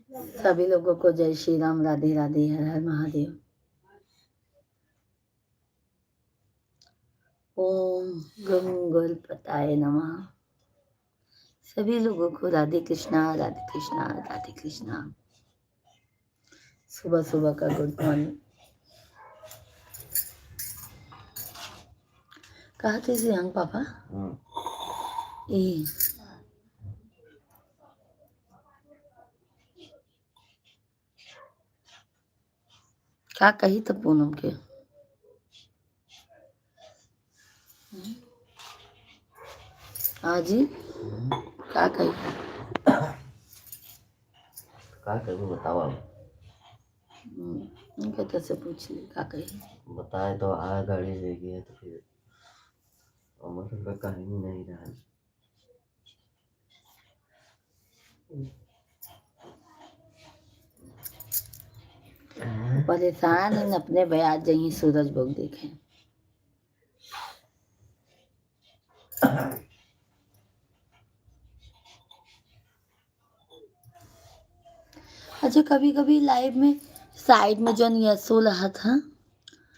सभी लोगों को जय श्री राम, राधे राधे, हर हर महादेव। ओम गं गणपताय नमः। सभी लोगों को राधे कृष्णा, राधे कृष्णा, राधे कृष्णा। सुबह सुबह का गुड मॉर्निंग। कहा थे सियांग पापा? ए क्या कही तो पूनम के? हाँ जी, क्या कही? क्या करूँ बताओ आप? उनके तो से पूछ ली क्या कही। बताए तो आया गाड़ी ले गया तो फिर मतलब का कहीं नहीं रहा। परेशान इन अपने बयाज जही सूरज बोग देखे। अच्छा, कभी कभी लाइव में साइड में जो यसो रहा था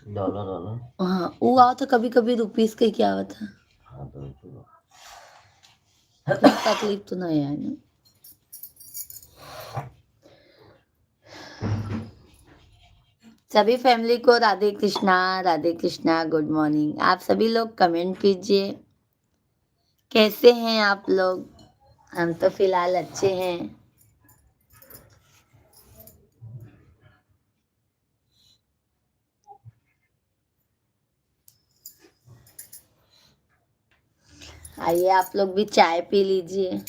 डॉलर हाँ वो आओ था, कभी कभी रुपीस के क्या आवत था। हाँ तो तकलीफ तो नहीं है ना। सभी फैमिली को राधे कृष्णा, गुड मॉर्निंग। आप सभी लोग कमेंट कीजिए, कैसे हैं आप लोग? हम तो फिलहाल अच्छे हैं। आइए आप लोग भी चाय पी लीजिए।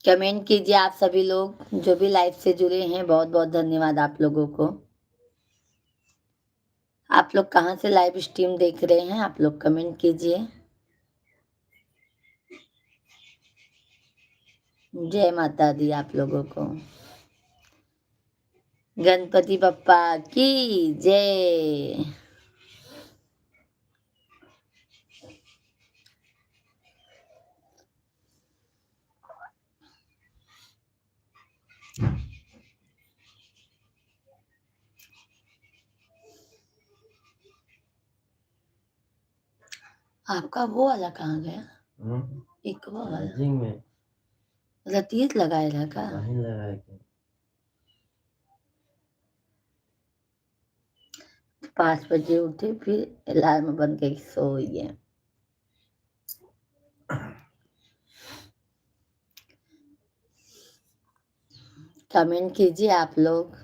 कमेंट कीजिए आप सभी लोग जो भी लाइव से जुड़े हैं, बहुत बहुत धन्यवाद आप लोगों को। आप लोग कहाँ से लाइव स्ट्रीम देख रहे हैं, आप लोग कमेंट कीजिए। जय माता दी आप लोगों को। गणपति बप्पा की जय। आपका वो वाला कहाँ गया? एक वो वाला में रतीत लगाए रहा का? नहीं लगाए थे। 5 बजे उठे, फिर अलार्म बन के सो गए। कमेंट कीजिए आप लोग।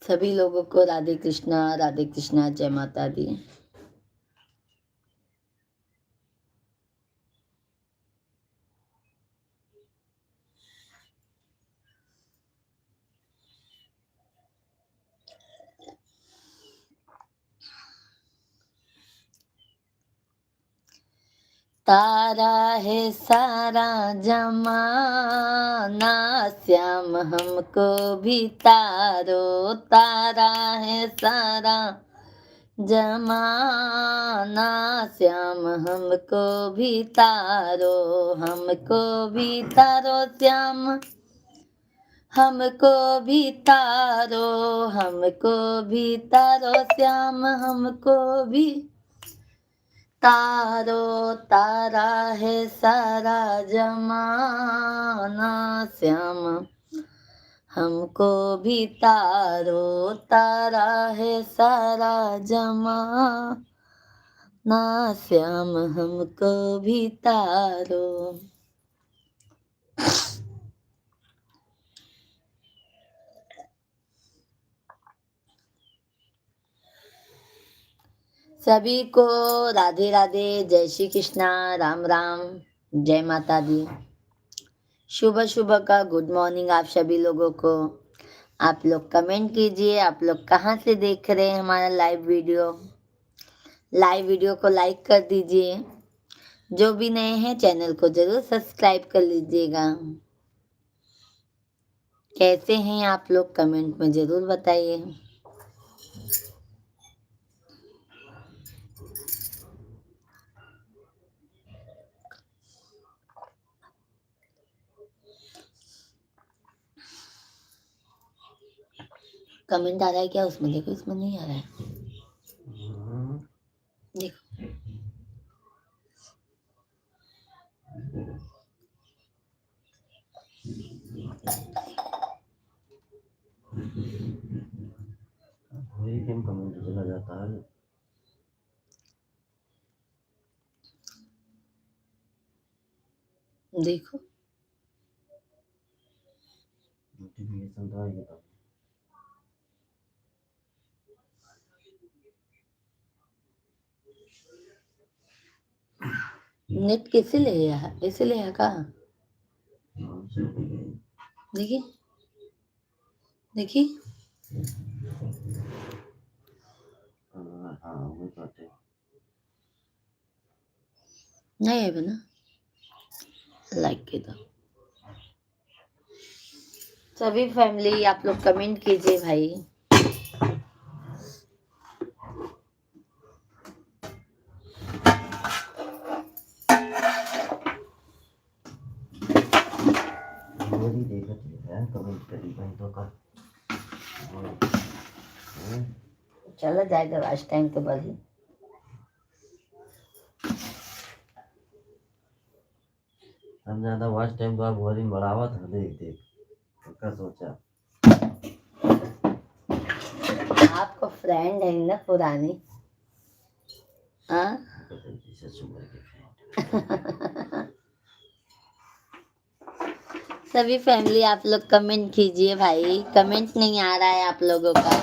सभी लोगों को राधे कृष्णा, जय माता दी। तारा है सारा जमाना, श्याम हमको भी तारो। तारा है सारा जमाना, श्याम हमको भी तारो। हमको भी तारो श्याम, हमको भी तारो। हमको भी तारो श्याम, हमको भी तारो। तारा है सारा जमाना, श्याम हमको भी तारो। तारा है सारा जमाना, श्याम हमको भी तारो। सभी को राधे राधे, जय श्री कृष्णा, राम राम, जय माता दी। शुभ शुभ का गुड मॉर्निंग आप सभी लोगों को। आप लोग कमेंट कीजिए, आप लोग कहाँ से देख रहे हैं हमारा लाइव वीडियो। लाइव वीडियो को लाइक कर दीजिए। जो भी नए हैं चैनल को जरूर सब्सक्राइब कर लीजिएगा। कैसे हैं आप लोग कमेंट में जरूर बताइए। कमेंट आ रहा है क्या उसमें? देखो इसमें नहीं आ रहा है, देखो। वही गेम कमेंट चला जाता है। देखो नोटिफिकेशन तो आएगा तब। नेट कैसे ले ऐसे ले का? देखिए देखिए, हाँ वही बात है। नहीं है बना लाइक के दो। सभी फैमिली आप लोग कमेंट कीजिए भाई। मेरी देखत है कमेंट करी भाई तो कर। चलो जाएगा लास्ट टाइम के बाद ही। हम ज्यादा वॉच टाइम तो आप वॉल्यूम बढ़ावा था देख देख तो क्या सोचा। आपको फ्रेंड है ना पुरानी, हाँ? ससुर के फ्रेंड। सभी फैमिली आप लोग कमेंट कीजिए भाई। कमेंट नहीं आ रहा है आप लोगों का।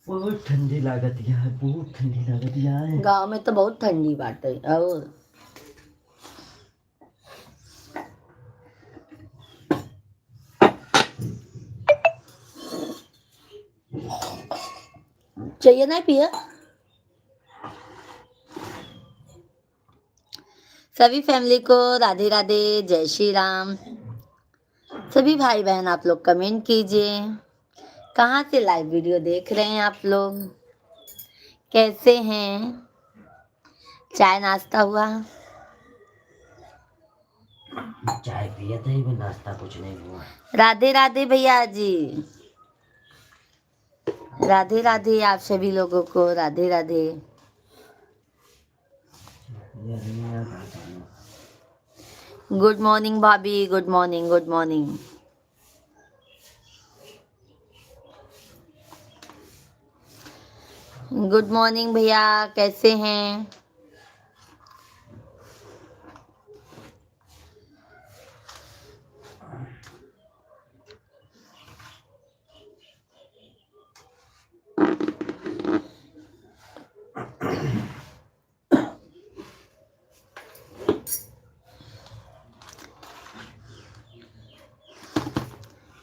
बहुत ठंडी लागत है, बहुत ठंडी लागत है। गांव में तो बहुत ठंडी बात है। और चाहिए ना पिया? सभी फैमिली को राधे राधे, जय श्री राम। सभी भाई बहन आप लोग कमेंट कीजिए। कहाँ से लाइव वीडियो देख रहे हैं आप लोग? कैसे हैं? चाय नाश्ता हुआ? चाय पिया था ही मैं, नाश्ता कुछ नहीं हुआ। राधे राधे भैया जी, राधे राधे आप सभी लोगों को, राधे राधे। गुड मॉर्निंग भाभी, good morning, good morning. Good morning भैया, कैसे हैं?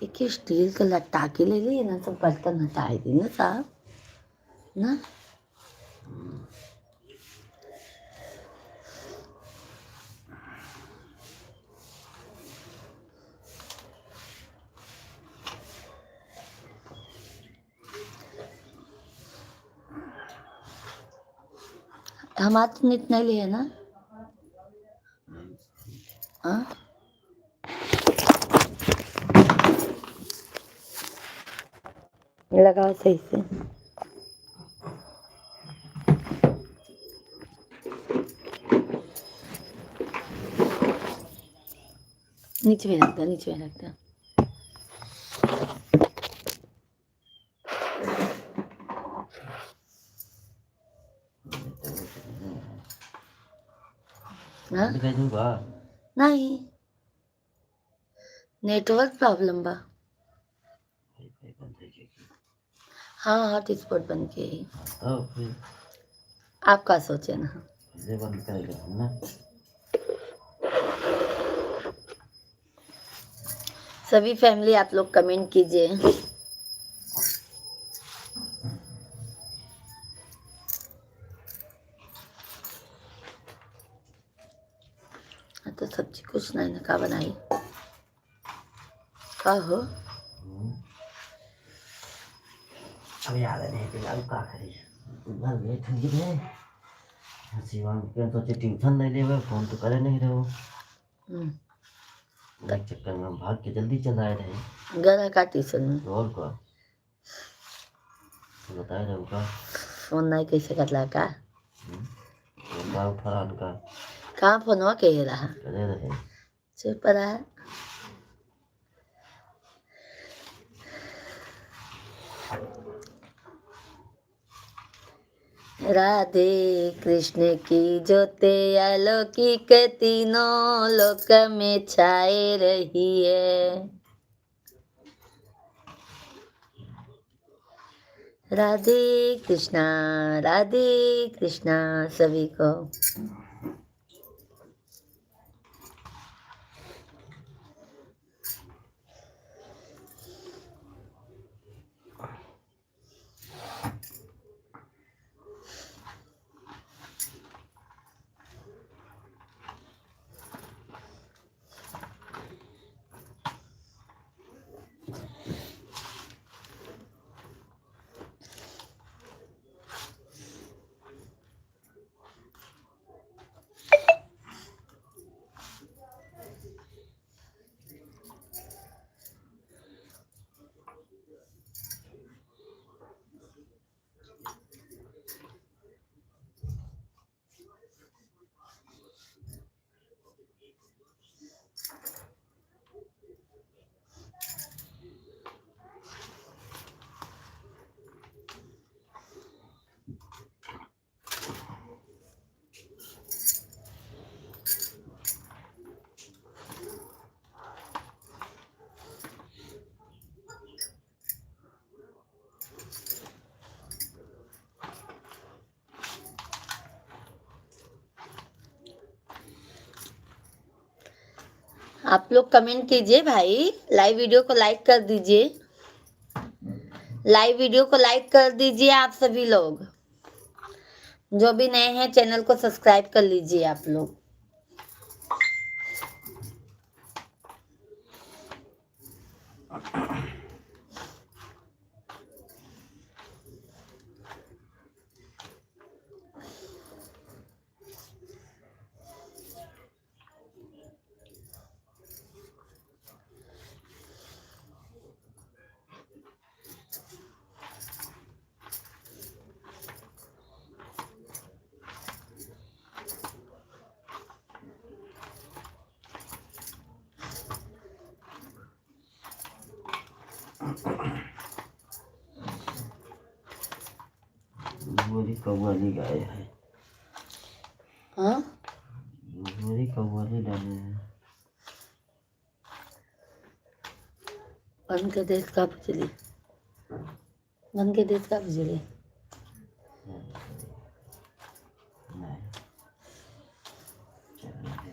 एक स्टील का लट्टा के ले लिए ना, सब बर्तन हटाए दी ना साहब ना। हमारे तो इतना ही लिए ना। हाँ लगाओ सही से। नीचे में रख दो, नीचे में रख दो। हाँ बंद कर दूंगा। नहीं, नेटवर्क प्रॉब्लम बा। वाईफाई बंद है क्या? हाँ हॉटस्पॉट बन के ही। तो फिर आप का सोचे ना। पहले बंद करेगा तुम ना। सभी फैमिली आप लोग कमेंट कीजिए। हाँ, तो सब्जी कुछ नहीं ना का बनाई का हो। अब याद नहीं कि अब का करी। घर लेट हो गए। शिवांग के सोचे ट्यूशन नहीं लेवे, फोन तो करे नहीं रहो। हम्म, एक चक्कर में भाग के जल्दी चला आए रहे। गला का टीशन में और का बताए रहे का फोन नहीं कैसे करला का। का उठा उनका कहाँ फोनवा कहे रहा करे रहे। चुप रहा। राधे कृष्ण की ज्योति अलौकिक तीनों लोक में छाए रही है। राधे कृष्णा सभी को। आप लोग कमेंट कीजिए भाई, लाइव वीडियो को लाइक कर दीजिए। लाइव वीडियो को लाइक कर दीजिए आप सभी लोग। जो भी नए हैं चैनल को सब्सक्राइब कर लीजिए आप लोग। मेरी कव्वाली गाय है। हाँ मेरी कव्वाली डाले हैं। बन के देश का बिजली, बन के देश का बिजली। नहीं चल रहे।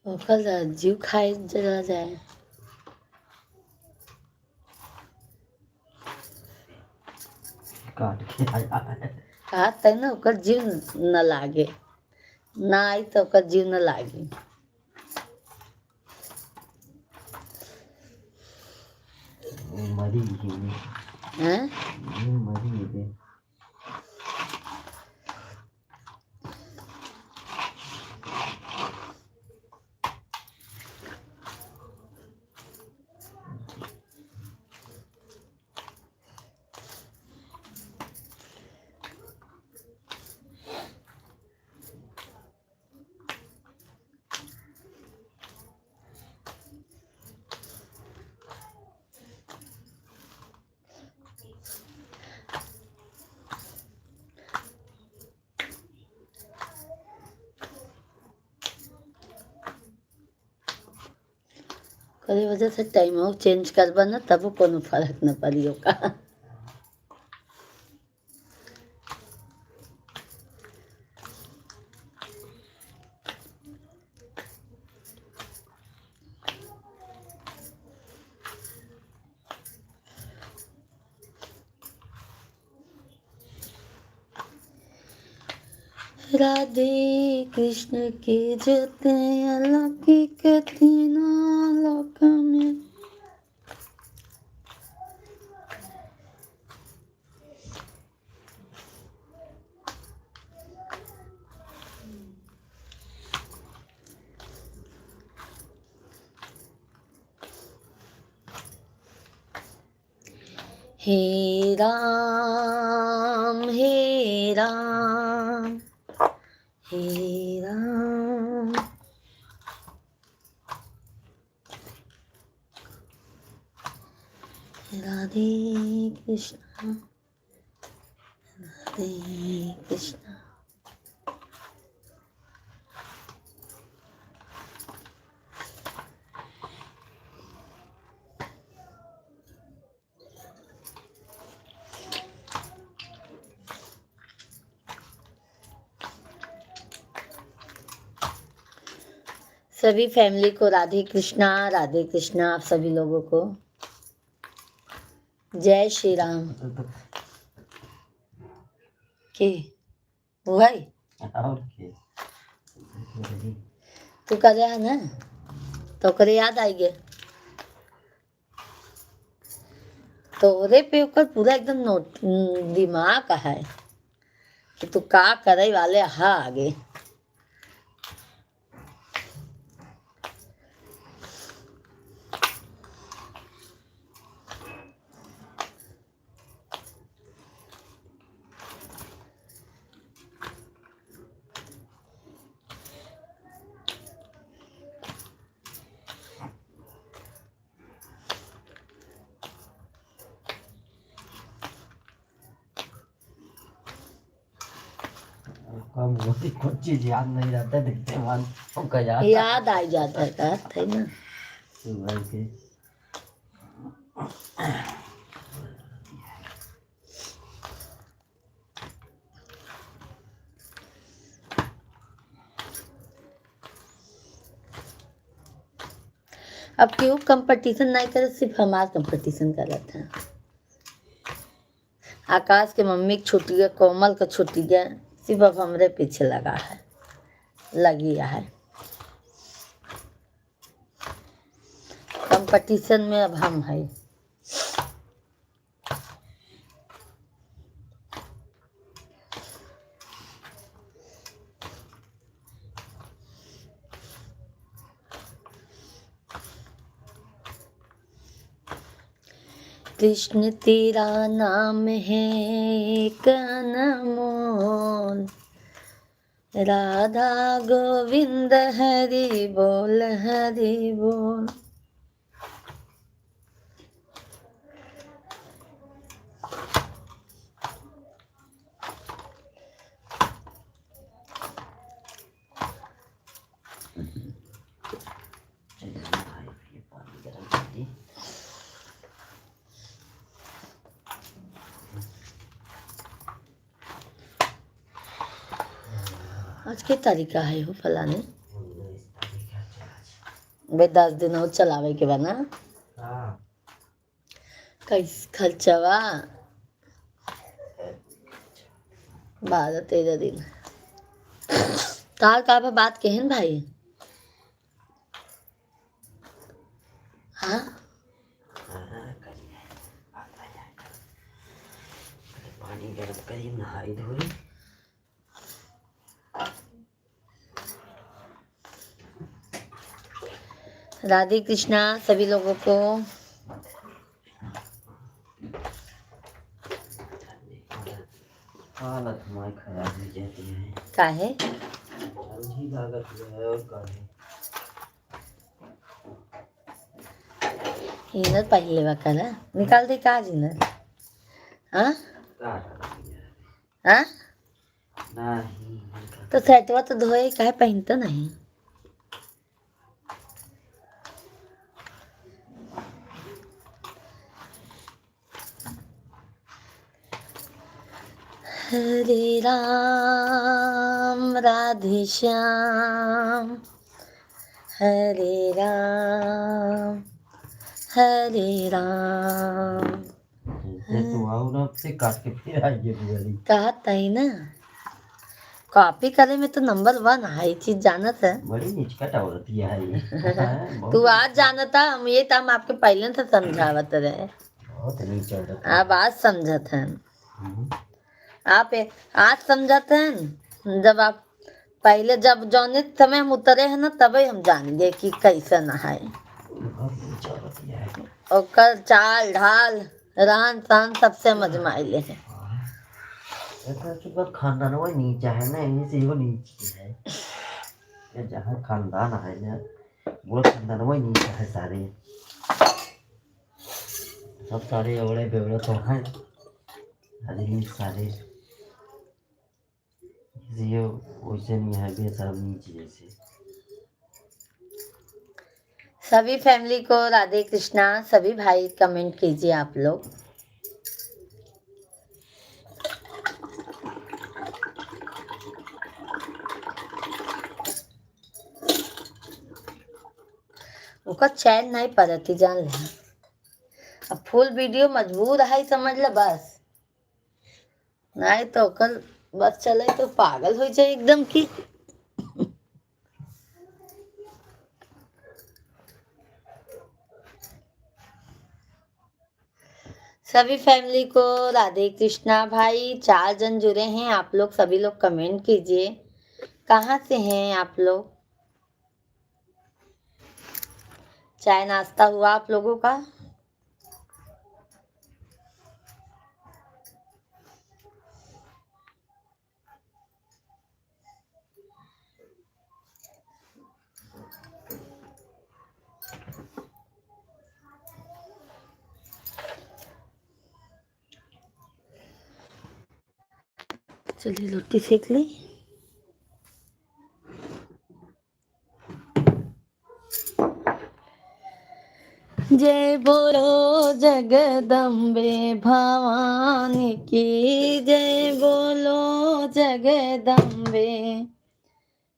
ओकर जीव खाए जला जाए। काट के आया है। कहा तक ना ओकर जीव न लागे, ना आई तो ओकर जीव न लागे। मरी ही हैं मरी है। ओकरे वजह से टाइम चेंज करबा ना तब कोनो फर्क न पड़ियो का। राधे कृष्ण की जते अलग की कथीना लोक में। हे राम हे राम हे राम। राधे कृष्ण राधे कृष्ण। सभी फैमिली को राधे कृष्णा आप सभी लोगों को जय श्री राम। के भाई और के तू कर रहा है ना तो करे याद आई गए तोरे पे ओकर पूरा एकदम नोट दिमाग है कि तू का करे वाले हा आगे। कम होती कुछ चीज याद नहीं रहता देखते मन का याद आ जाता है का है ना। सुबह के अब क्यों कंपटीशन नहीं करे सिर्फ हमारा कंपटीशन कर रहा था। आकाश के मम्मी की छुट्टी है कोमल का छुट्टी है सिर्फ अब हमरे पीछे लगा है लगी है। कंपटीशन में अब हम है। कृष्ण तेरा नाम है एक अनमोल। राधा गोविंद हरि बोल हरि बोल। आज के तरीका है हो फलाने भाई 10 दिन और चलावे के बना कैस खर्चवा 12-13 दिन तार का पे बात केहन भाई। हाँ पानी गर्म करी नहाई धोई राधे कृष्णा सभी लोगों को। हालत हमारी खराब हो जाती है काहे जल्दी लागत है और काहे इनर पहले वकल है निकाल दे का इनर। हाँ हाँ नहीं तो सेटवा तो धोए काहे पहनता नहीं। हरे राम राधे श्याम, हरे राम हरे राम। जैसे तू आओ ना से काट के फिर आई ये वाली कहा तई ना कॉपी करे में तो नंबर 1 है, ये चीज जानत है। बड़ी निचकट औरत ही है ये हैं, तू आज जानता, हम ये तो हम आपके पहले से समझावत रहे, बहुत नीच औरत आप आज समझत हैं। हम्म, आप आज समझते हैं, जब आप पहले जब जौने समय हम उतरे हैं ना तभी हम जानेंगे कि कैसा नहाए। बहुत नीच औरत ही है और कल चाल ढाल रहन सहन सबसे मजमाइले हैं। ऐसा चुका खानदान वो नीचा है ना, इसी वो नीची है। ये जहाँ खानदान है ना वो खानदान वो नीचा है सारे, सब सारे औड़े बेवड़े तो हैं आदमी सारे, इसलिए वैसे नहीं है बेशरम नीच जैसे। सभी फैमिली को राधे कृष्णा। सभी भाई कमेंट कीजिए आप लोग। उनका चैन नहीं पड़ती जान ले, अब फुल वीडियो मजबूर है समझ ले बस, नहीं तो कल बस चले तो पागल हो जाए एकदम की। सभी फैमिली को राधे कृष्णा। भाई 4 जन जुड़े हैं, आप लोग सभी लोग कमेंट कीजिए कहाँ से हैं आप लोग। चाय नाश्ता हुआ आप लोगों का? चलिए रोटी सेक ली। जय बोलो जगदम्बे भवानी की, जय बोलो जगदम्बे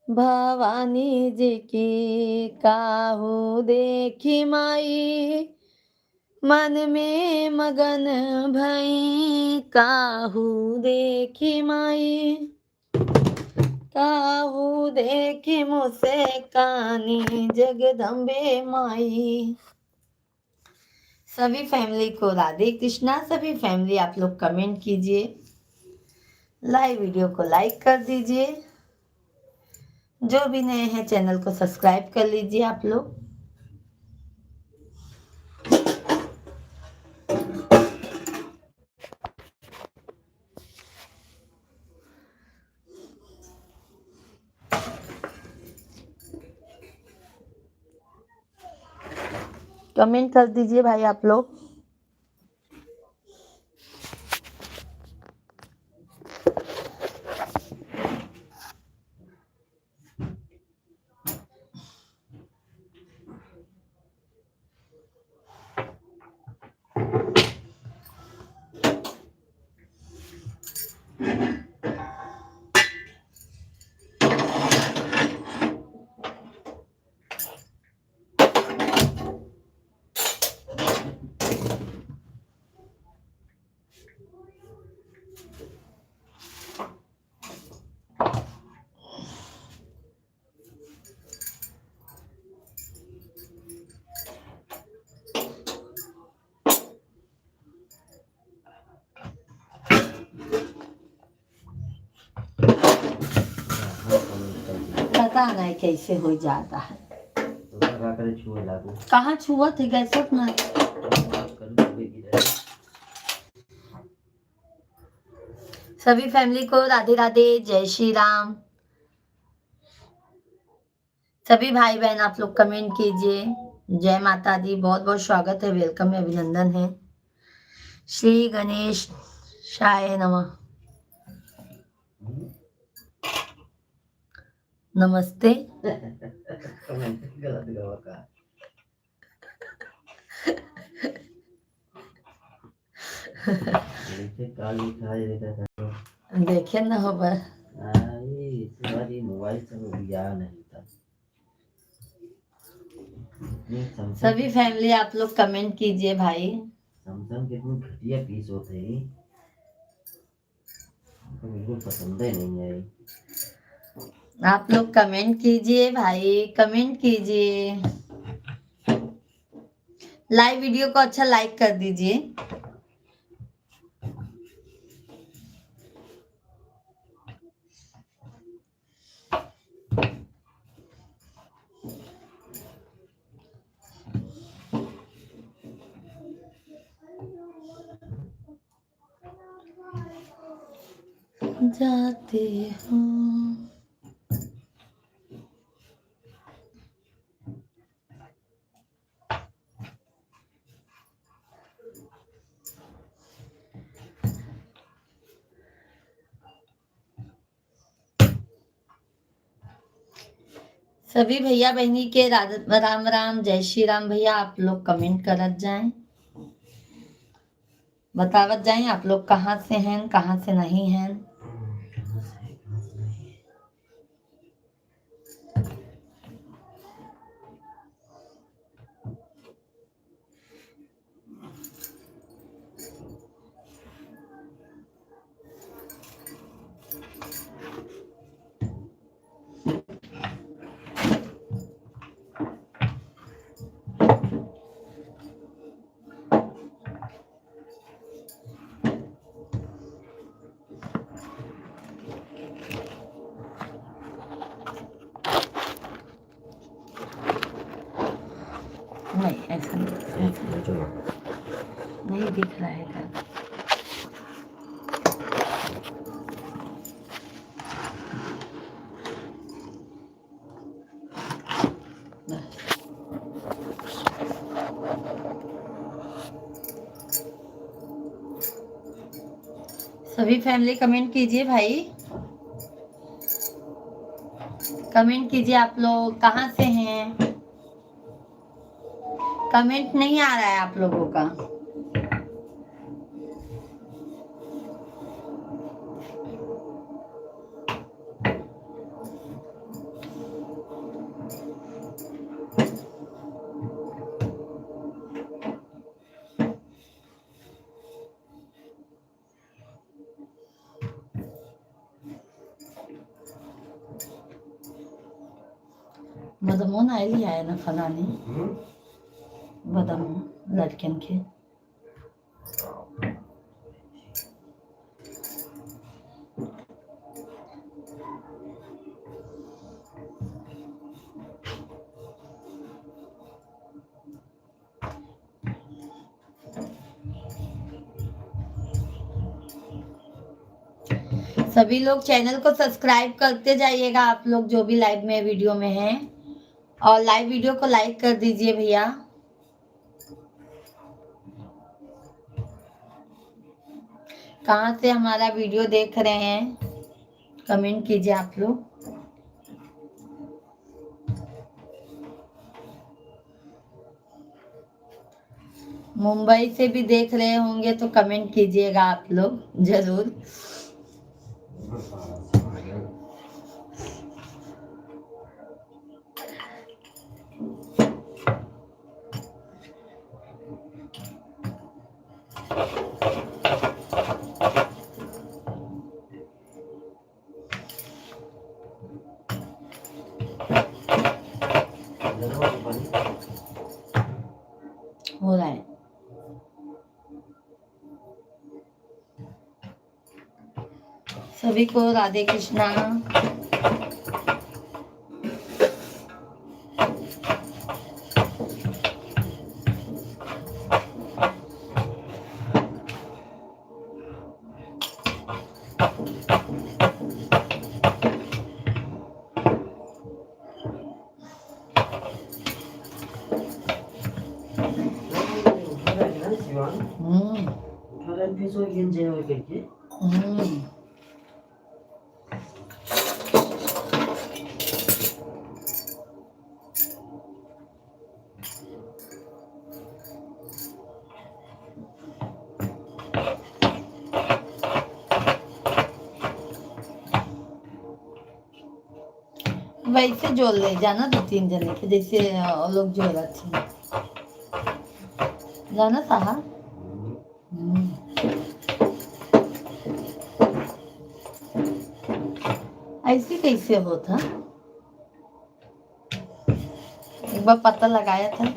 भवानी जी की। काहू देखी माई मन में मगन भई, काहू देखी माई काहू देखी मुझसे कानी जगदम्बे माई। सभी फैमिली को राधे कृष्णा। सभी फैमिली आप लोग कमेंट कीजिए, लाइव वीडियो को लाइक कर दीजिए, जो भी नए हैं चैनल को सब्सक्राइब कर लीजिए आप लोग। कमेंट कर दीजिए भाई आप लोग। पता नहीं कैसे हो जाता है, कहाँ छुआ थे कैसे ना। सभी फैमिली को राधे राधे, जय श्री राम। सभी भाई बहन आप लोग कमेंट कीजिए, जय माता दी। बहुत बहुत स्वागत है, वेलकम है, अभिनंदन है। श्री गणेश शाय नमः। नमस्ते। देखे ना हो पर इस बार ये मोबाइल से वो दिया नहीं था। इतनी सभी सैमसंग फैमिली आप लोग कमेंट कीजिए भाई। सैमसंग के इतनी घटिया पीस होते ही हमको बिल्कुल पसंद ही नहीं आई। आप लोग कमेंट कीजिए भाई, कमेंट कीजिए। लाइव वीडियो को अच्छा लाइक कर दीजिए। जाते हो सभी भैया बहनी के राम राम, जय श्री राम। भैया आप लोग कमेंट करत जाएं, बतावत जाएं आप लोग कहाँ से हैं, कहाँ से नहीं हैं। कहाँ से है, कहाँ से नहीं। नहीं ऐसा नहीं, ये जो नहीं दिख रहा है क्या? सभी फैमिली कमेंट कीजिए भाई, कमेंट कीजिए आप लोग कहाँ से हैं। कमेंट नहीं आ रहा है आप लोगों का। बदमोन आयली आहे ना फलाने बदम लड़कन के। सभी लोग चैनल को सब्सक्राइब करते जाइएगा आप लोग जो भी लाइव में वीडियो में हैं, और लाइव वीडियो को लाइक कर दीजिए भैया। कहाँ से हमारा वीडियो देख रहे हैं कमेंट कीजिए आप लोग। मुंबई से भी देख रहे होंगे तो कमेंट कीजिएगा आप लोग जरूर। हो रहा है। सभी को राधे कृष्णा। वैसे जोड़ ले जाना 2-3 जने के जैसे वो लोग जोड़ थे जाना साहा ऐसे कैसे होता एक बार पता लगाया था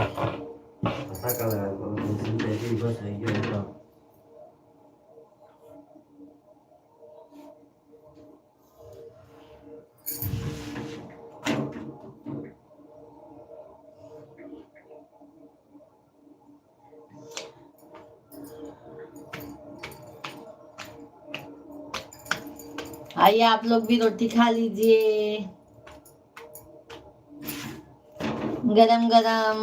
पता कर लगा बस है ये होता आइए आप लोग भी रोटी खा लीजिए गरम गरम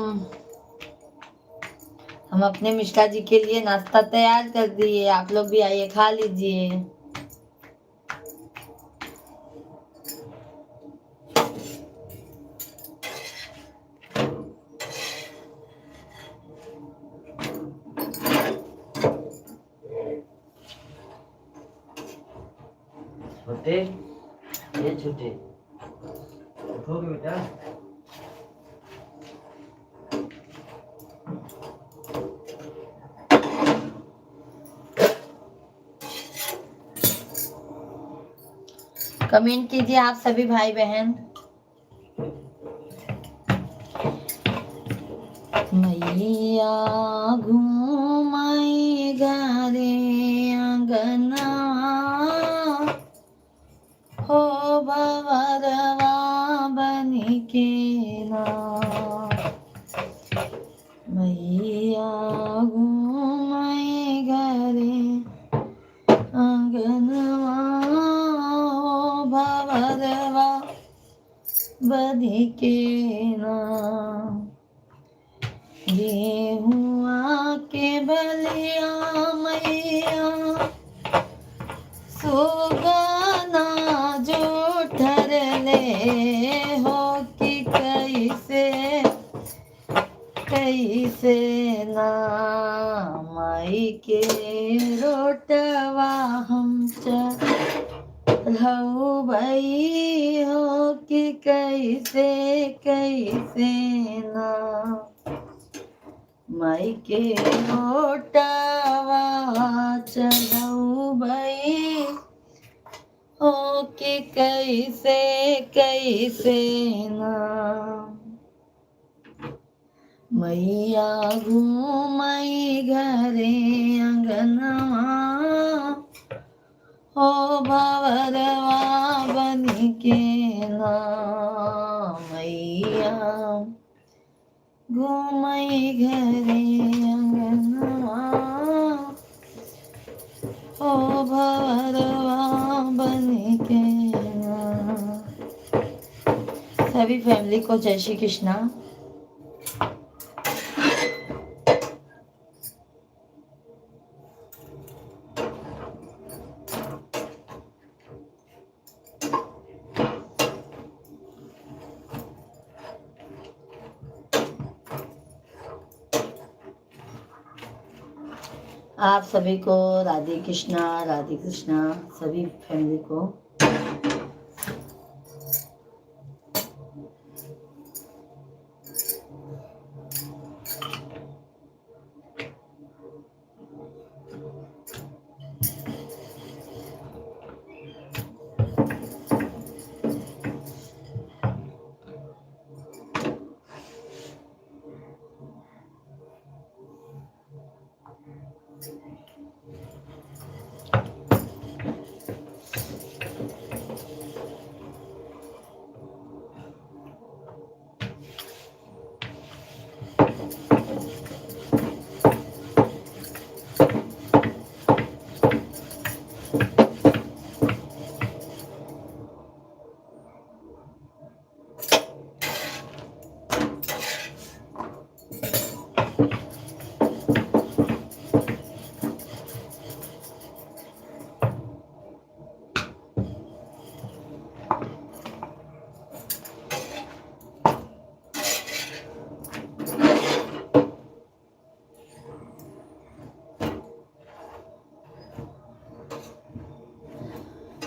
हम अपने मिश्रा जी के लिए नाश्ता तैयार कर दिए आप लोग भी आइए खा लीजिए छोटे ये छोटे उठोगे बेटा कमेंट कीजिए आप सभी भाई बहन मैया घूमाई गारे अंगना हो भवरवा बनी के ना मैया घूमाई गारे अंगनवा हो भवरवा बनी के ना गेहुआ के बलिया मैया सुगना जो ठरले हो कि कैसे ना माई के रोटवा हम चढ़ऊ भई हो कि कैसे ना माई के रोटवा चढ़ऊ भई हो कि कैसे ना मैया घूमई घरे अंगनवा हो भवरवा बनी के ना मैया घूमई घरे अंगनवा हो भवरवा बनी के ना सभी फैमिली को जय श्री कृष्णा आप सभी को राधे कृष्णा सभी फैमिली को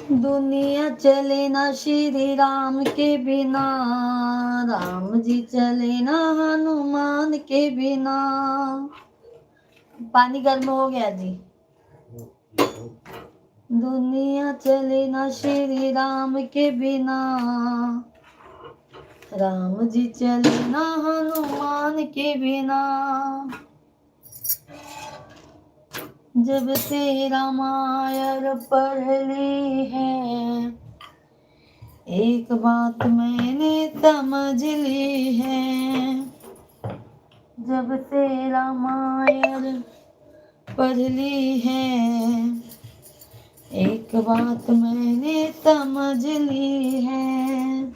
दुनिया चले ना श्री राम के बिना, राम जी चले ना हनुमान के बिना। पानी गर्म हो गया जी। दुनिया चले ना श्री राम के बिना, राम जी चले ना हनुमान के बिना। जब से रामायण पढ़ ली है, एक बात मैंने समझ ली है। जब से रामायण पढ़ ली है, एक बात मैंने समझ ली है।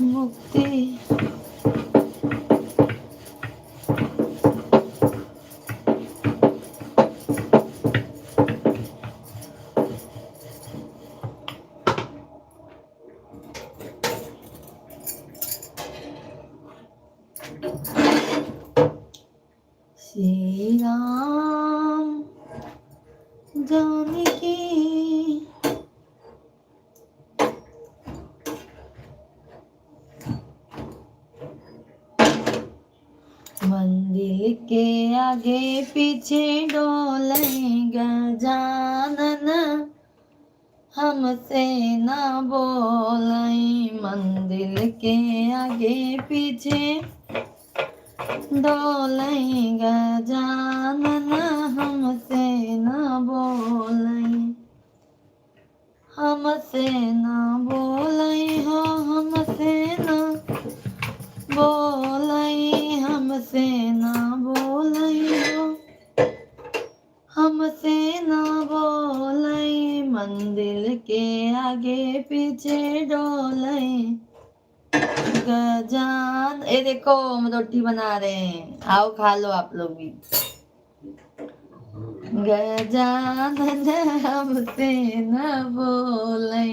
मुक्ति श्री राम जानकी मंदिर के आगे पीछे डोले गजानन, हमसे न बोले। मंदिर के आगे पीछे डोले गजानन, हमसे न बोले। हमसे न बोले हो, हमसे न बोले, हमसे न बोले हो, हमसे न बोले। मंदिर के आगे पीछे डोले गजान। ये देखो हम रोटी बना रहे हैं, आओ खा लो आप लोग भी। गजानन हमसे न बोले,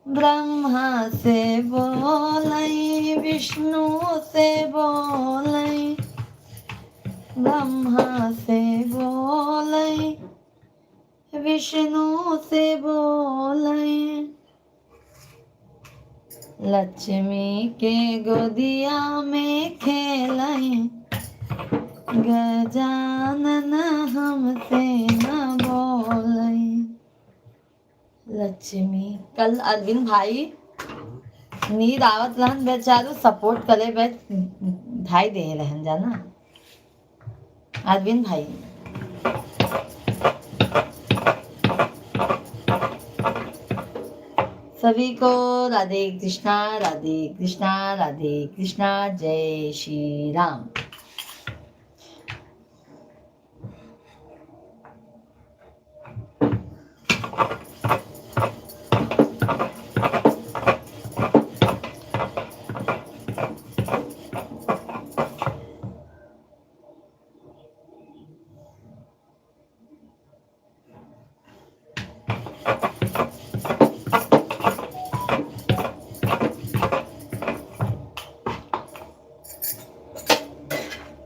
ब्रह्मा से बोले, विष्णु से बोले, ब्रह्मा से बोले, विष्णु से बोले। लक्ष्मी के गोदिया में खेले गजानन, हमसे न बोले। लक्ष्मी कल अरविंद भाई नींद आवत रहन बेचारू, सपोर्ट करे बे ढाई दे रहन जाना अरविंद भाई। सभी को राधे कृष्णा, राधे कृष्णा, राधे कृष्णा। जय श्री राम।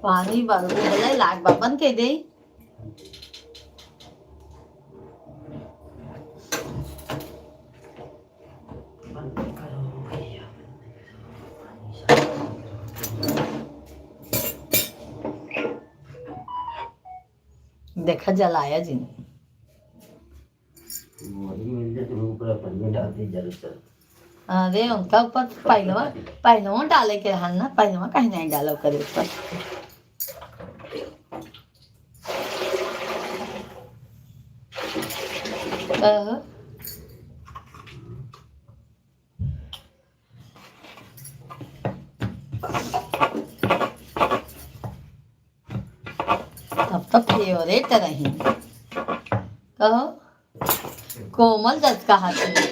पानी बालू बोले लाग बाबन के दे। देखा जलाया जी अरे उनका ऊपर पहलवा डाले के रहन ना, पहलवा कहीं नहीं डालो करे ऊपर। तब तो फेवरेट रही। कहो कोमल दत्त कहा थे।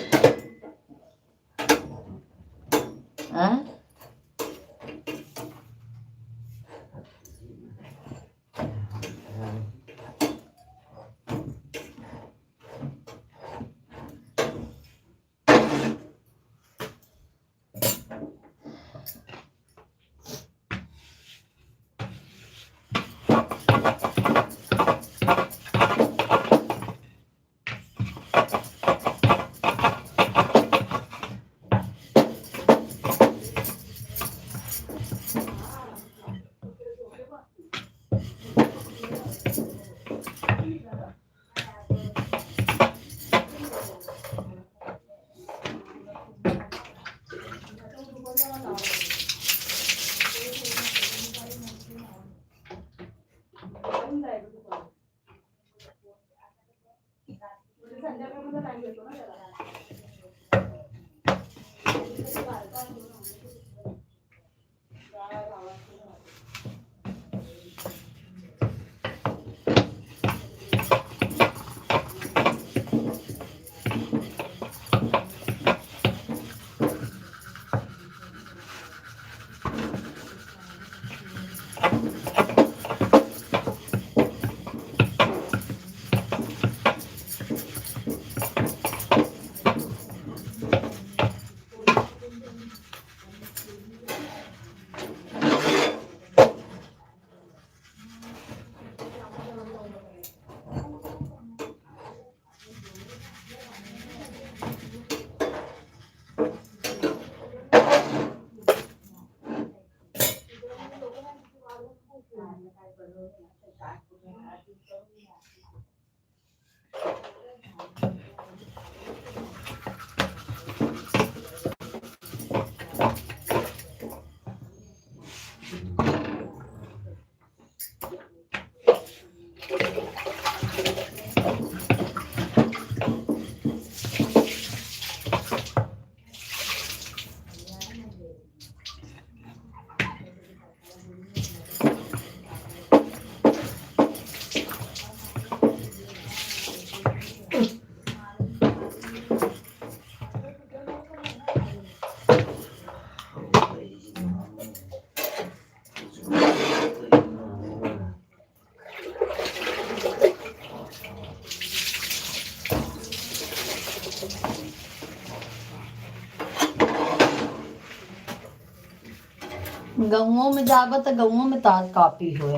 गाँवों में जाबा तो गाँवों में तार कापी हुए।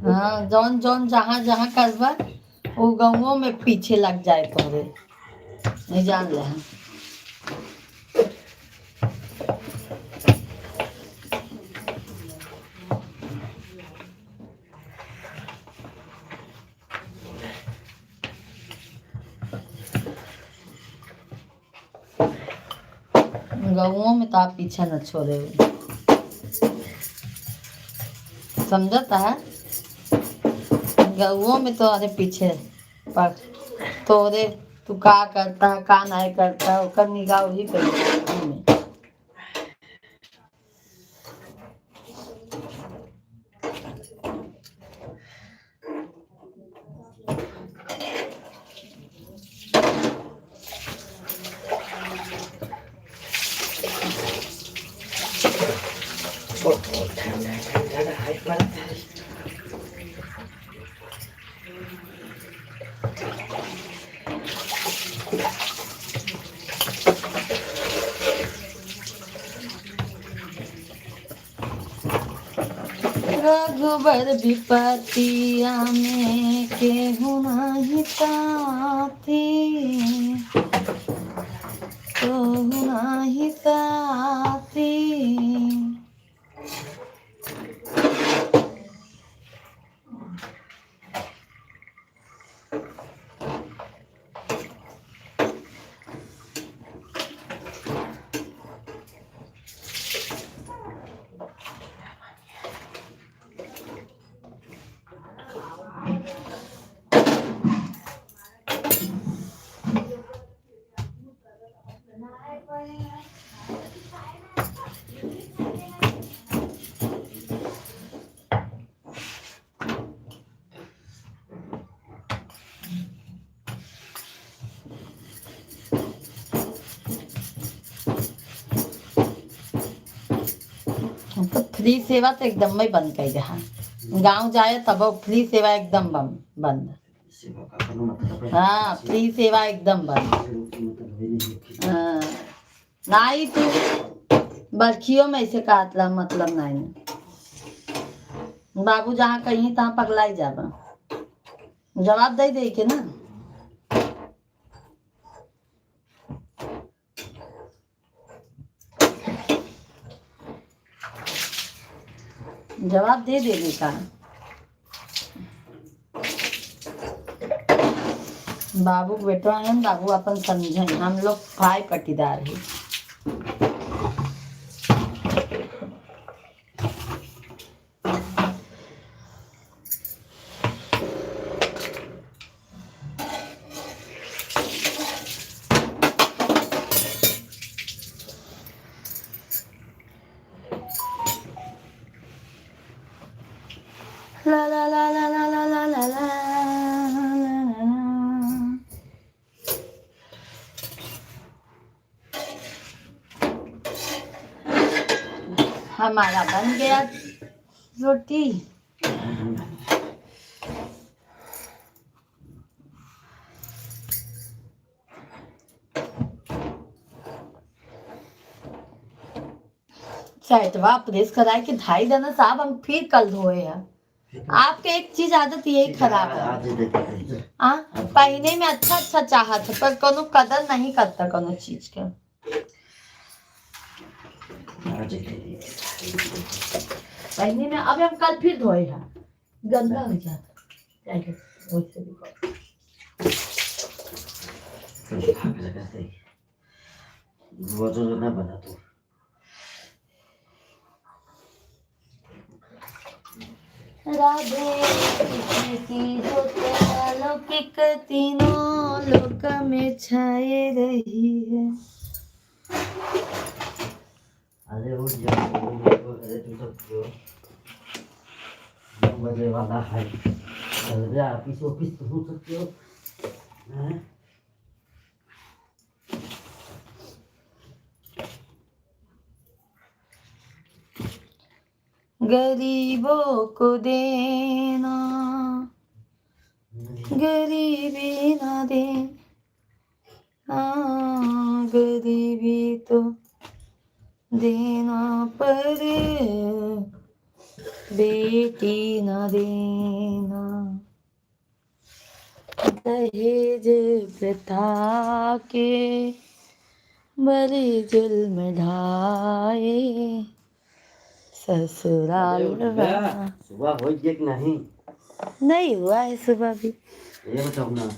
हाँ, जौन जौन जहाँ जहाँ करबा वो गाँवों में पीछे लग जाए तोरे, नहीं जान ले। गाँवों में तो आप पीछे न छोड़े, समझता है। गाँवों में तो अरे पीछे पर तोरे तू का करता का नहीं करता ओकर निगाह वही पे में। रघुबर विपतिया में केहू नहीं ताती, केहू नहीं ताती। तो फ्री सेवा तो एकदम ही बंद कर दे। गाँव जाए तब फ्री सेवा एकदम बंद। हाँ, फ्री सेवा एकदम बंद। हाँ, नहीं तू बरखियों में ऐसे काटला मतलब नहीं। बाबू जहाँ कहीं तहाँ पगलाई जाबा, जवाब दे के ना। जवाब दे देने का। बाबू बेटा है, बाबू अपन समझे, हम लोग भाई पट्टीदार है। ला ला ला ला ला ला ला ला ला। हमारा बन गया रोटी। चैटवा प्रेस कराए कि ढाई देना साहब, हम फिर कल धोए हैं। आपके एक चीज आदत यही खराब है, पहने में अच्छा अच्छा चाहत है पर कोनो कदर नहीं करता कोनो चीज के। पहने में अब हम कल फिर धोए हैं, गंदा हो जाता। वैसे भी वो तो ना बना तो राधे कृष्ण की ज्योत अलौकिक तीनों लोक में छाए रही है। अरे उठ जाओ, अरे तू तो 9 बजे वाला है, चल जा ऑफिस तो हो सकते हो। गरीबों को देना गरीबी ना दे, हाँ गरीबी तो देना मिट्टी न देना, दहेज प्रथा के बड़े जुल्म ढाए, ससुराल वाला। सुबह हो गया कि नहीं हुआ है सुबह भी। ये बताओ ना।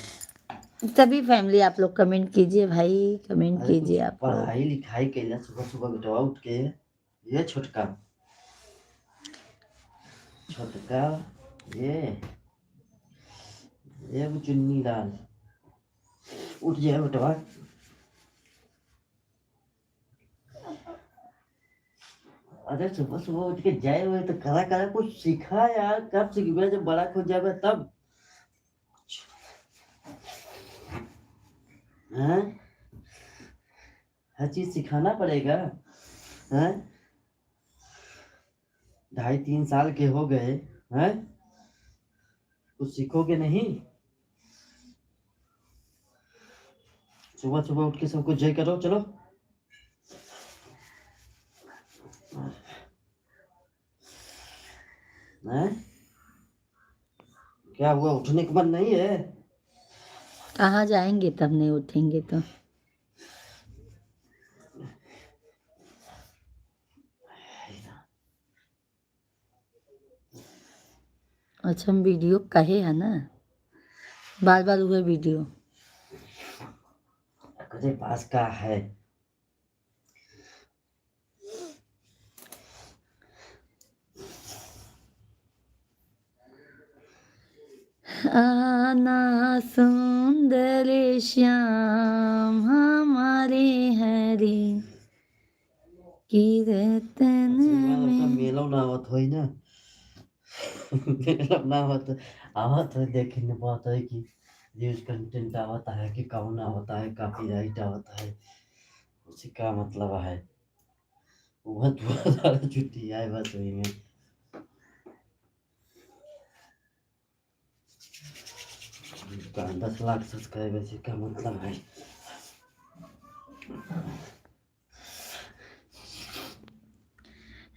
तभी फैमिली आप लोग कमेंट कीजिए भाई, कमेंट अरे कीजिए कुछ आप लोग। पढ़ाई लिखाई कैला सुबह सुबह बेटा उठ के। ये छोटका छोटका ये वो चुन्नी लाल उठ जाए बेटवा। अरे सुबह सुबह उठ के जाए हुए तो करा करा कुछ सीखा यार। कब सीखेगा जब बड़ा हो जाएगा तब। हैं? हर चीज सिखाना पड़ेगा। हैं? 2.5-3 साल के हो गए हैं, कुछ सीखोगे नहीं। सुबह सुबह उठ के सबको जय करो चलो। हैं? क्या हुआ उठने के मन नहीं है? कहाँ जाएंगे तब नहीं उठेंगे तो। अच्छा हम वीडियो कहे है ना, बार बार हुए वीडियो। अरे पास का है। आना सुंदर श्याम हमारे हरे कीर्तन में। मेलो ना आवत होई ना। मेलो ना आवत हो देखे न बात है कि न्यूज कंटेंट आवता है कि कौन आवता है, कॉपीराइट आवता है, उसी का मतलब है। बहुत बहुत छुट्टी है बस वही में। का 10 लाख सब्सक्राइबर से का मतलब है।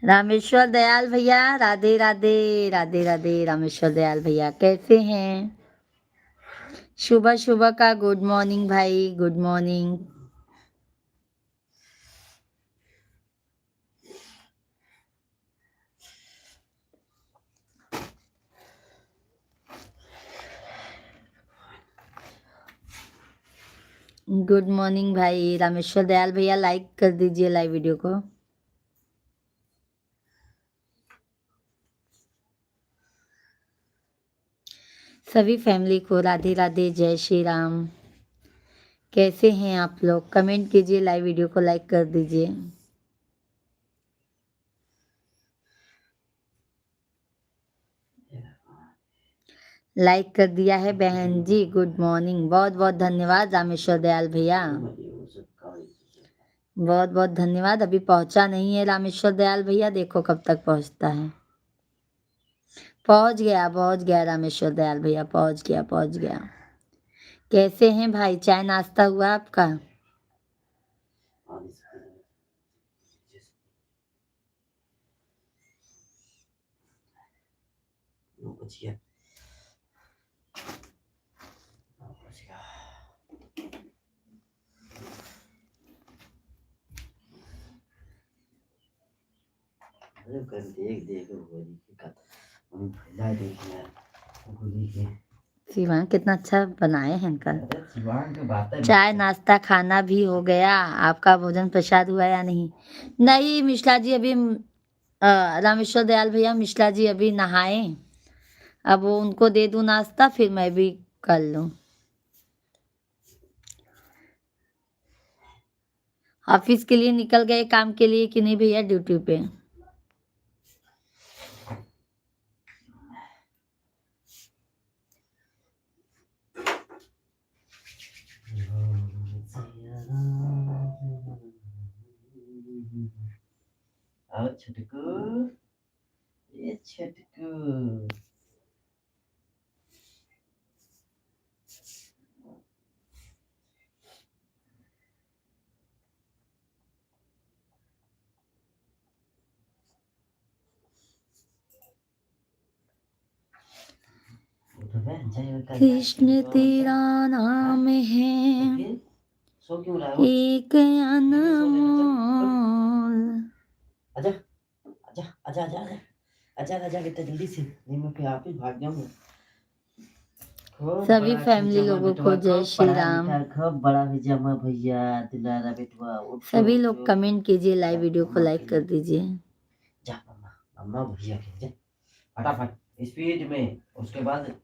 रामेश्वर दयाल भैया राधे राधे, राधे राधे। रामेश्वर दयाल भैया कैसे हैं? सुबह सुबह का गुड मॉर्निंग भाई, गुड मॉर्निंग। गुड मॉर्निंग भाई रामेश्वर दयाल भैया, लाइक कर दीजिए लाइव वीडियो को। सभी फैमिली को राधे राधे, जय श्री राम। कैसे हैं आप लोग? कमेंट कीजिए, लाइव वीडियो को लाइक कर दीजिए। लाइक कर दिया है बहन जी, गुड मॉर्निंग। बहुत बहुत धन्यवाद रामेश्वर दयाल भैया, बहुत बहुत धन्यवाद। अभी पहुंचा नहीं है रामेश्वर दयाल भैया, देखो कब तक पहुंचता है। पहुंच गया रामेश्वर दयाल भैया, पहुंच गया। कैसे हैं भाई? चाय नाश्ता हुआ आपका? शिवांग कितना अच्छा बनाए हैं कल। चाय नाश्ता खाना भी हो गया, आपका भोजन प्रसाद हुआ या नहीं? नहीं मिश्ला जी अभी रामेश्वर दयाल भैया, मिश्ला जी अभी नहाए, अब वो उनको दे दूं नाश्ता फिर मैं भी कर लूं। ऑफिस के लिए निकल गए काम के लिए कि नहीं भैया ड्यूटी पे? आओ छटकू, ये छटकू। कृष्ण तेरा नाम है फिर सो क्यों रहा है? एक अनमोल। आजा आजा आजा आजा आजा आजा आजा बेटा जल्दी से, नहीं मैं फिर आप ही भाग जाऊंगा। खूब सभी बड़ा फैमिली खिंचावा लोगों बेटवा, को जय खूब श्री पढ़ा राम। लिखा, खूब बड़ा हिजामा भैया दुलारा बेटवा। उठो सभी लोग उठो। कमेंट कीजिए, लाइव वीडियो को लाइक कर दीजिए। जा मम्मा मम्मा भैया के जा फटाफट स्पीड में, उसके बाद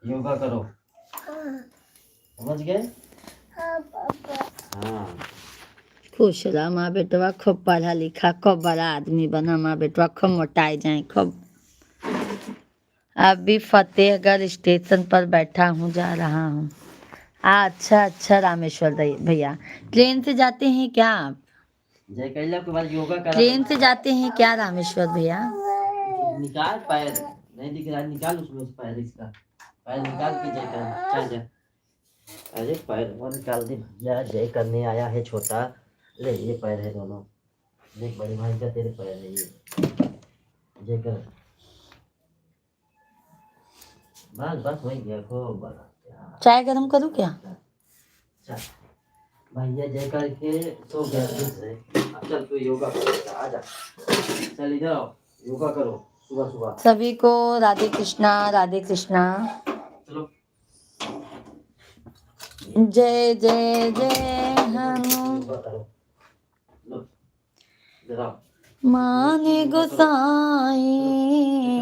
योगा करो, समझ गए? हाँ खुश रहा माँ बेटवा, खूब पढ़ा लिखा, खूब बड़ा आदमी बना माँ बेटवा, खूब मोटाई जाए खूब। अभी फतेहगढ़ स्टेशन पर बैठा हूँ, जा रहा हूँ। अच्छा अच्छा रामेश्वर भैया, ट्रेन से जाते हैं क्या आप? जय कैला के बाद योगा करा। ट्रेन से जाते हैं क्या रामेश्वर भैया? निकाल पैर, नहीं दिख रहा, निकाल उसमें से पैर, इसका पैर निकाल के जय कर, चल जा। अरे पैर वो निकाल दे भैया, जय करने आया है छोटा। ले ये पैर है दोनों, देख बड़े भाई का तेरे पैर है ये, जय कर। बस बस वही गया, खूब बड़ा। चाय गरम करूँ क्या? चल भैया जय करके सो गया फिर से। अब चल तू योगा कर, आजा चल इधर आओ, योगा करो सुबह सुबह। सभी को राधे कृष्णा राधे कृष्णा। चलो जय जय जय हनु योगा करो, लो इधर आओ। माने गोसाई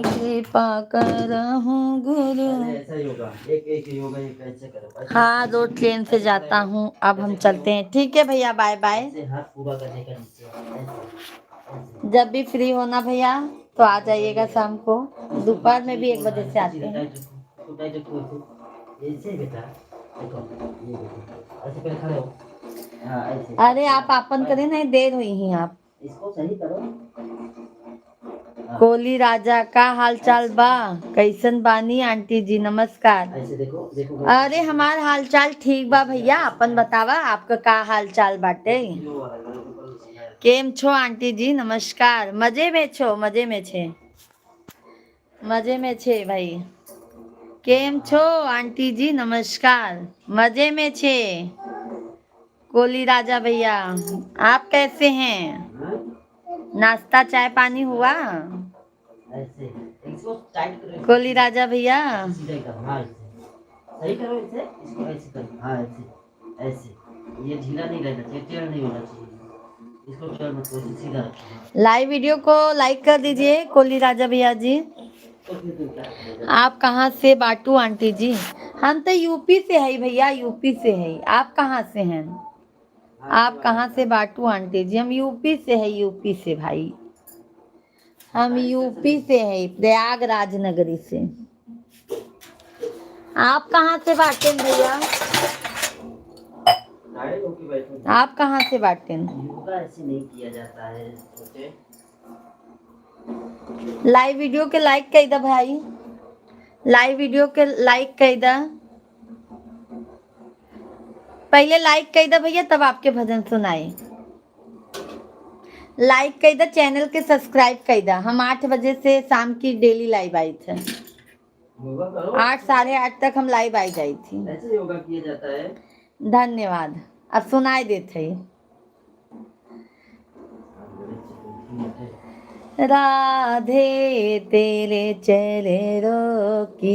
कृपा करहु गुरु। ऐसा योगा, एक एक योगा एक ऐसे करो। हाँ, रोज ट्रेन से जाता हूँ, अब हम चलते हैं। ठीक है भैया, बाय बाय। ऐसे हाथ पूरा करने का नीचे, ऐसे जब भी फ्री होना भैया तो आ जाइएगा शाम को, दोपहर में भी 1 बजे से आते हैं। ऐसे बेटा देखो, ये देखो ऐसे पहले खड़े हो। हाँ ऐसे। अरे आप आपन करें, नहीं देर हुई ही आप। इसको सही करो। कोली राजा का हाल चाल बा, कैसन बानी आंटी जी, नमस्कार। ऐसे देखो देखो। अरे हमार हाल चाल ठीक बा भैया, अपन बतावा आपका का हाल चाल बाटे। केम छो आंटी जी, नमस्कार। मजे में छो, मजे में छे, मजे में छे भाई। केम छो आंटी जी, नमस्कार, मजे में छे। कोली राजा भैया आप कैसे हैं? नाश्ता चाय पानी हुआ? ऐसे इसको टाइट करो। कोली राजा भैया सीधा करो, हाँ ऐसे सही करो, इसे इसको ऐसे करो, हाँ ऐसे ऐसे। ये ढीला नहीं रहना चाहिए, टेढ़ा नहीं होना चाहिए, इसको टेढ़ा मत करो, सीधा रखो। लाइव वीडियो को लाइक कर दीजिए कोली राजा भैया जी। तो फिर तुम क्या करोगे? आप कहाँ से बाटू आंटी जी? हम तो यूपी से है भैया, यूपी से है। आप कहाँ से हैं? आप कहाँ से बाटू आंटी जी? हम यूपी से है, यूपी से भाई, हम यूपी से है, प्रयागराज नगरी से। आप कहाँ से बाटें भैया? आप कहाँ से बाटें? योगा ऐसे नहीं किया जाता है छोटे। लाइव वीडियो के लाइक कर दो भाई, लाइव वीडियो के लाइक कर दो, पहले लाइक कर दो भैया तब आपके भजन सुनाए। लाइक कर दो, चैनल के सब्सक्राइब कर दो। हम 8 बजे से शाम की डेली लाइव आई थे, 8 साढ़े 8 तक हम लाइव आई जाई थी। ऐसे योगा किया जाता है। धन्यवाद, अब सुनाई देते ही। राधे तेरे चले रोकी,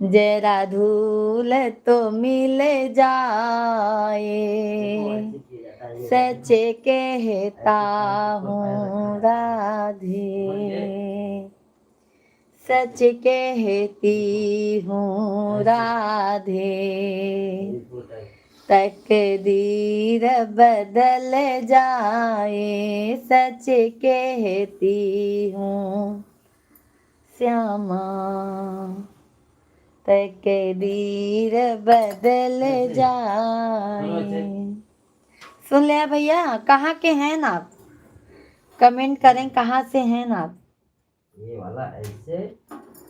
जरा धूल तो मिल जाए, सच कहता हूँ राधे, सच कहती हूँ राधे, तकदीर बदल जाए, सच कहती हूँ श्यामा, तकदीर बदल जाए। सुन लिया भैया? कहाँ के हैं ना आप? कमेंट करें कहाँ से हैं ना आप? ये वाला ऐसे,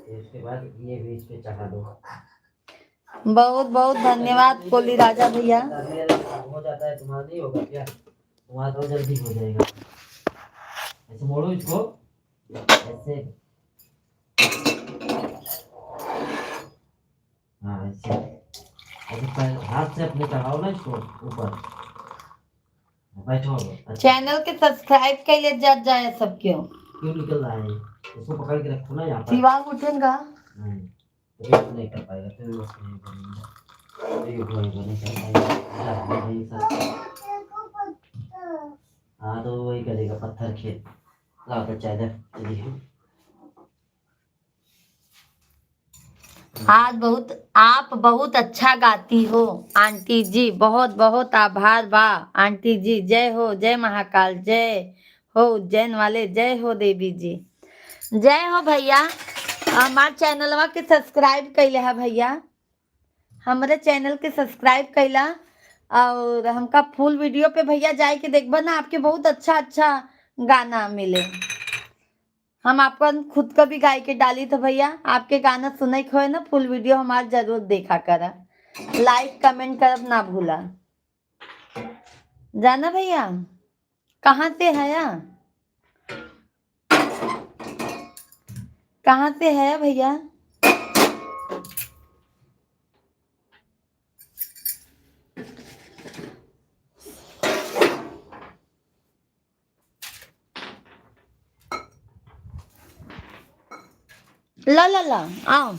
इसके बाद ये भी इस पे चढ़ा दो। बहुत बहुत धन्यवाद कोली राजा भैया। हो जाता है, तुम्हारा नहीं होगा क्या? तुम्हारा तो जल्दी हो जाएगा। ऐसे मोड़ो इसको, ऐसे हाँ ऐसे ऐसे पैर हाथ से अपने चढ़ाओ ना इसको ऊपर, बैठो। अच्छा चैनल के सब्सक्राइब के लिए जज जाए सब क्यों क्यों निकल रहा है? इसको पकड़ के रखो ना यहाँ पर। दीवार उठेगा। नहीं तो ये नहीं कर पाएगा, फिर वो नहीं बनेगा, ये वही बनेगा नहीं सर। हाँ तो वही करेगा, पत्थर खेल। लाओ बच्चा इधर, चलिए। आप बहुत अच्छा गाती हो आंटी जी, बहुत बहुत आभार बा आंटी जी। जय हो, जय महाकाल, जय हो उज्जैन वाले, जय हो देवी जी, जय हो भैया। हमार चैनलवा के सब्सक्राइब कैले है भैया, हमारे चैनल के सब्सक्राइब कैला। और हमका फुल वीडियो पे भैया जाए के देखबा ना, आपके बहुत अच्छा अच्छा गाना मिले। हम आपका खुद का भी गाय के डाली तो भैया आपके गाना सुने खोए ना, फुल वीडियो हमार जरूर देखा करा, लाइक कमेंट करब ना भूला जाना भैया। कहाँ से है या? कहाँ से है भैया? ला ला ला, आओ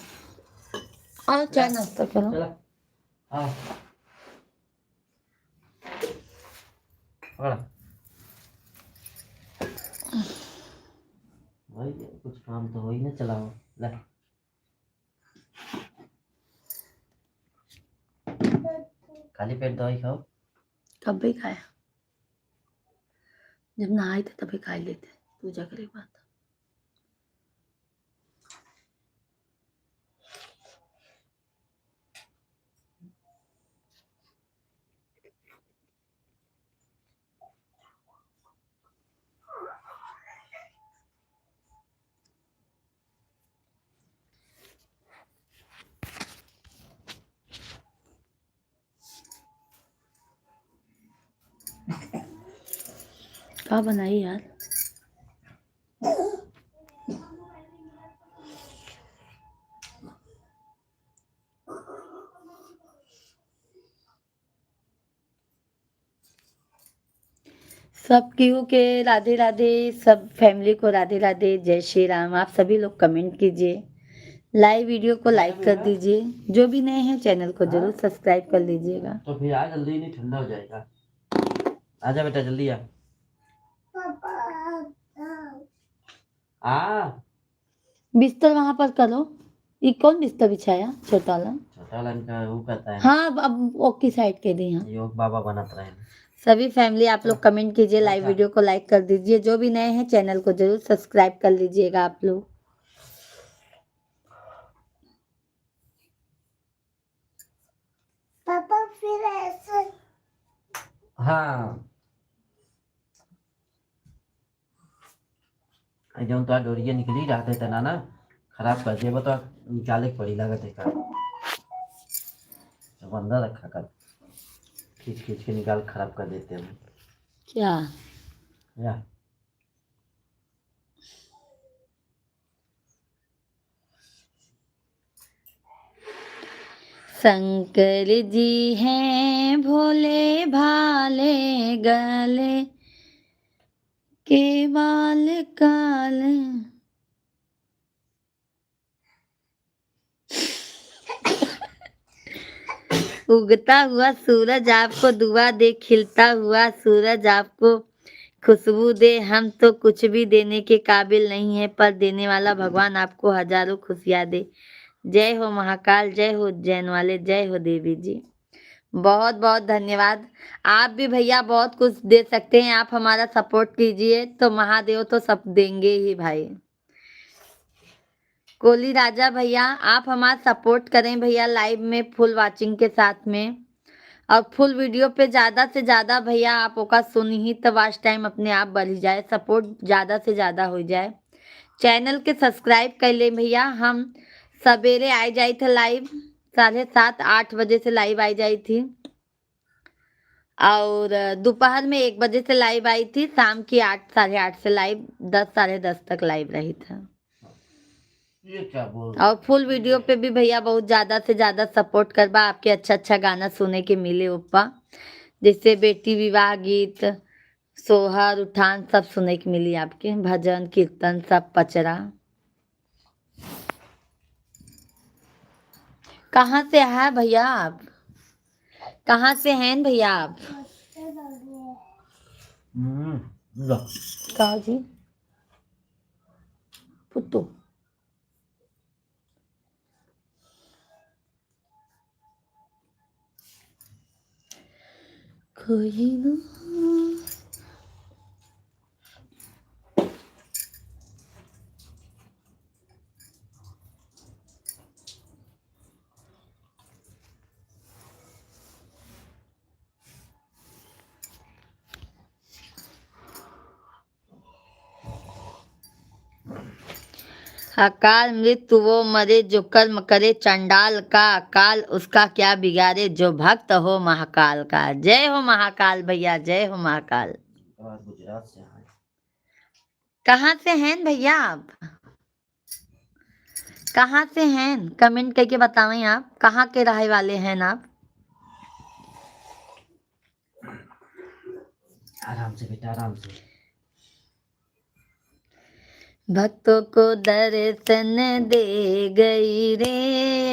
आओ चाय नाश्ता करो। चलो आओ पकड़। भाई कुछ काम तो हो ही ना, चलाओ ले। खाली पेट दवाई खाओ। कब भी खाया, जब नहाए थे तभी खा लेते पूजा करे के बाद। क्या बनाई यार? सब क्यों के राधे राधे, सब फैमिली को राधे राधे, जय श्री राम। आप सभी लोग कमेंट कीजिए, लाइव वीडियो को लाइक कर दीजिए, जो भी नए हैं चैनल को जरूर सब्सक्राइब कर लीजिएगा। तो फिर आ जल्दी, नहीं ठंडा हो जाएगा। आजा बेटा जल्दी आ। आ बिस्तर वहां पर करो। ये कौन बिस्तर बिछाया? छोटा वाला। छोटा वाला इनका वो कहता है। हाँ अब ओके साइड के दी। हाँ योग बाबा बनाता रहे। सभी फैमिली आप लोग कमेंट कीजिए, लाइव वीडियो को लाइक कर दीजिए, जो भी नए हैं चैनल को जरूर सब्सक्राइब कर लीजिएगा आप लोग। पापा फिर ऐसे हाँ जो तो डोरिया निकली रहते तना ना, खराब कर दिए तो निकाले पड़ी लागत है का, तो अंदर रखा कर, खींच खींच के निकाल खराब कर देते हैं क्या या। शंकर जी हैं भोले भाले, गले के बाल काले। उगता हुआ सूरज आपको दुआ दे, खिलता हुआ सूरज आपको खुशबू दे। हम तो कुछ भी देने के काबिल नहीं है, पर देने वाला भगवान आपको हजारों खुशियां दे। जय हो महाकाल, जय हो उज्जैन वाले, जय हो देवी जी। बहुत बहुत धन्यवाद। आप भी भैया बहुत कुछ दे सकते हैं, आप हमारा सपोर्ट कीजिए तो महादेव तो सब देंगे ही भाई। कोली राजा भैया आप हमारा सपोर्ट करें भैया, लाइव में फुल वाचिंग के साथ में, और फुल वीडियो पे ज़्यादा से ज़्यादा भैया आप ओका सुनी ही तो वॉच टाइम अपने आप बढ़ जाए, सपोर्ट ज़्यादा से ज़्यादा हो जाए। चैनल के सब्सक्राइब कर ले भैया। हम सवेरे आई जाई थे लाइव, 7:30-8 बजे से लाइव आई जाई थी, और दोपहर में 1 बजे से लाइव आई थी, शाम की 8-8:30 से लाइव 10 साढ़े 10 तक लाइव रही था। ये क्या बोल और फुल वीडियो पे भी भैया बहुत ज्यादा से ज्यादा सपोर्ट करबा, आपके अच्छा अच्छा गाना सुने के मिले ओप्पा, जिससे बेटी विवाह गीत, सोहर उठान सब सुने के मिली, आपके भजन कीर्तन सब पचरा। कहाँ से है भैया आप? कहाँ से हैं भैया आप? लो। कहा जी पुत्तू? कोई ना अकाल मृत्यु वो मरे जो कर्म करे, चंडाल का अकाल उसका क्या बिगाड़े, जो भक्त हो महाकाल का। जय हो महाकाल भैया, जय हो महाकाल। और गुजरात से आए। कहाँ से हैं भैया आप? कहाँ से हैं? कमेंट करके बतावें आप कहाँ के रहे वाले हैं आप? आराम से बेटा, आराम से। भक्तों को दर्शन दे गई रे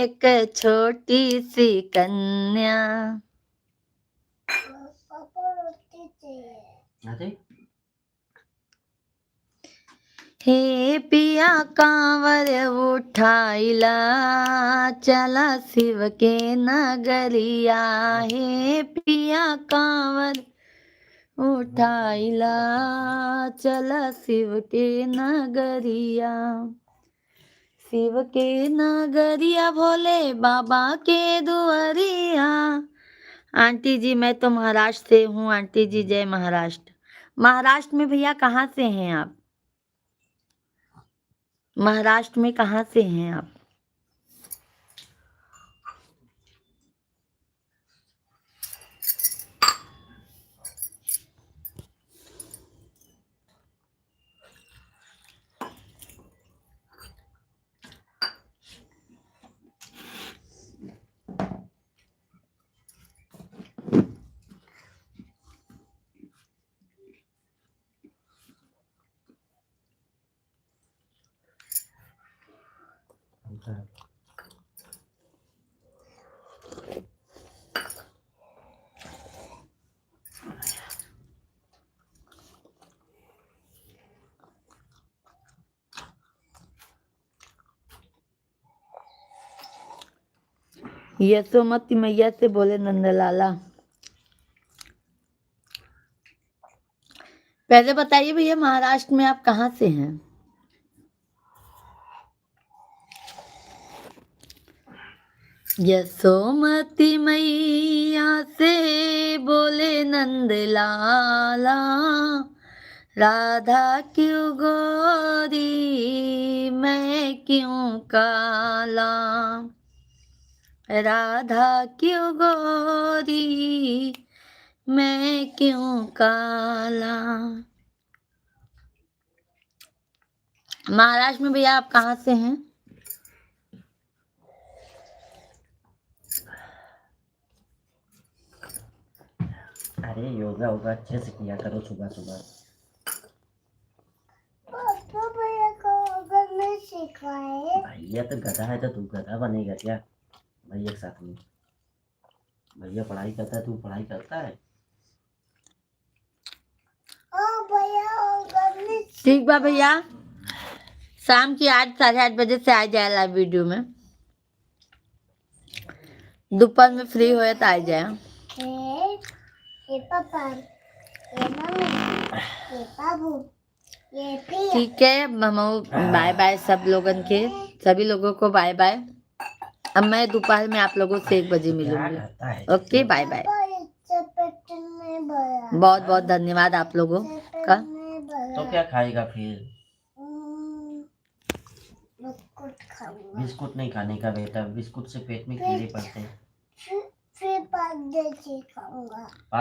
एक छोटी सी कन्या। अरे हे पिया कांवर उठाइला, चला शिव के नगरिया। हे पिया कांवर उठाइला, चला शिव के नगरिया। शिव के नगरिया भोले बाबा के दुआरिया। आंटी जी मैं तो महाराष्ट्र से हूँ, आंटी जी जय महाराष्ट्र। महाराष्ट्र में भैया कहाँ से हैं आप? महाराष्ट्र में कहाँ से हैं आप? यशोमती मैया से बोले नंदलाला। पहले बताइए भैया महाराष्ट्र में आप कहाँ से हैं? यशोमती मैया से बोले नंदलाला, राधा क्यों गोरी मैं क्यों काला। राधा क्यों गोरी मैं क्यों काला। महाराष्ट्र में भैया आप कहाँ से हैं? अरे योगा होगा अच्छे से किया करो सुबह सुबह। भैया को अगर नहीं सिखाए। भैया तो गधा है तो तू गधा बनेगा क्या भैया के साथ में? भैया पढ़ाई करता है, तू पढ़ाई करता है। भैया अगर नहीं ठीक बा भैया, शाम की 8 साढ़े 8 बजे से आ जाए लाइव वीडियो में। दोपहर में फ्री होए तो आ जाए। ये पापा, ये मम्मी, ये बाबू, ये पिया। ठीक है हम बाय बाय सब लोगन के, सभी लोगों को बाय बाय। अब मैं दोपहर में आप लोगों से 1 बजे क्या मिलूंगी। करता है? Okay bye bye. पापा, इससे पेट में भरा। बहुत बहुत धन्यवाद आप लोगों का। में भरा। तो क्या खाएगा फिर? बिस्कुट खाऊंगा। बिस्कुट नहीं खाने का बेटा, बिस्कुट से पेट में कीड़े पड़ते हैं। फिर बाद में खाऊंगा।